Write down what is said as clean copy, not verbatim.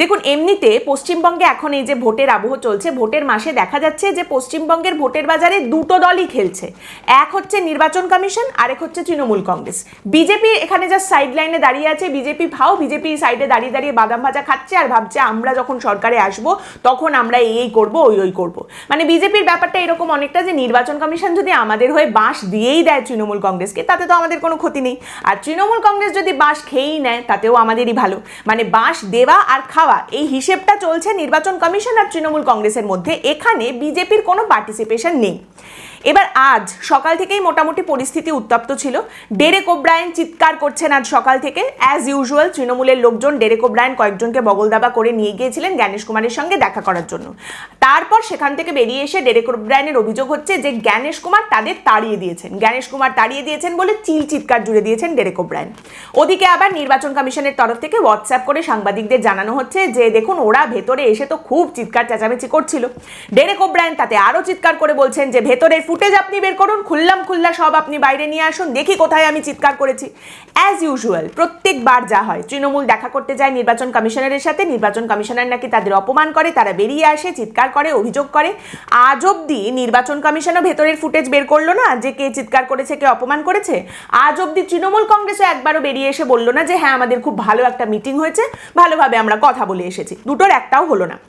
দেখুন, এমনিতে পশ্চিমবঙ্গে এখন এই যে ভোটের আবহ চলছে, ভোটের মাসে দেখা যাচ্ছে যে পশ্চিমবঙ্গের ভোটের বাজারে দুটো দলই খেলছে। এক হচ্ছে নির্বাচন কমিশন, আরেক হচ্ছে তৃণমূল কংগ্রেস। বিজেপি এখানে জাস্ট সাইড লাইনে দাঁড়িয়ে আছে। বিজেপি সাইডে দাঁড়িয়ে দাঁড়িয়ে বাদাম ভাজা খাচ্ছে আর ভাবছে আমরা যখন সরকারে আসবো তখন আমরা এই করবো ওই করবো। মানে বিজেপির ব্যাপারটা এরকম অনেকটা যে নির্বাচন কমিশন যদি আমাদের হয়ে বাঁশ দিয়েই দেয় তৃণমূল কংগ্রেসকে, তাতে তো আমাদের কোনো ক্ষতি নেই। আর তৃণমূল কংগ্রেস যদি বাঁশ খেয়েই নেয় তাতেও আমাদেরই ভালো। মানে বাঁশ দেওয়া আর খাওয়া এই হিসেবটা চলছে নির্বাচন কমিশন আর তৃণমূল কংগ্রেসের মধ্যে। এখানে বিজেপির কোনো পার্টিসিপেশন নেই। এবার আজ সকাল থেকেই মোটামুটি পরিস্থিতি উত্তপ্ত ছিল। ডেরেক ওব্রায়েন চিৎকার করছেন আজ সকাল থেকে। অ্যাজ ইউজুয়াল তৃণমূলের লোকজন ডেরেক ওব্রায়েন কয়েকজনকে বগলদাবা করে নিয়ে গিয়েছিলেন জ্ঞানেশ কুমারের সঙ্গে দেখা করার জন্য। তারপর সেখান থেকে বেরিয়ে এসে ডেরেক ওব্রায়েনের অভিযোগ হচ্ছে যে জ্ঞানেশ কুমার তাদের তাড়িয়ে দিয়েছেন বলে চিৎকার জুড়ে দিয়েছেন ডেরেক ওব্রায়েন। ওদিকে আবার নির্বাচন কমিশনের তরফ থেকে হোয়াটসঅ্যাপ করে সাংবাদিকদের জানানো হচ্ছে যে দেখুন, ওরা ভেতরে এসে তো খুব চিৎকার চেঁচামেচি করছিল। ডেরেক ওব্রায়েন তাতে আরও চিৎকার করে বলছেন যে ভেতরের ফুটেজ আপনি বের করুন, খুল্লা সব আপনি বাইরে নিয়ে আসুন, দেখি কোথায় আমি চিৎকার করেছি। অ্যাজ ইউজুয়াল প্রত্যেকবার যা হয়, তৃণমূল দেখা করতে যায় নির্বাচন কমিশনারের সাথে, নির্বাচন কমিশনার নাকি তাদের অপমান করে, তারা বেরিয়ে আসে, চিৎকার করে, অভিযোগ করে। আজ অব্দি নির্বাচন কমিশনও ভেতরের ফুটেজ বের করলো না যে কে চিৎকার করেছে, কে অপমান করেছে। আজ অব্দি তৃণমূল কংগ্রেসও একবারও বেরিয়ে এসে বললো না যে হ্যাঁ আমাদের খুব ভালো একটা মিটিং হয়েছে, ভালোভাবে আমরা কথা বলে এসেছি। দুটোর একটাও হলো না।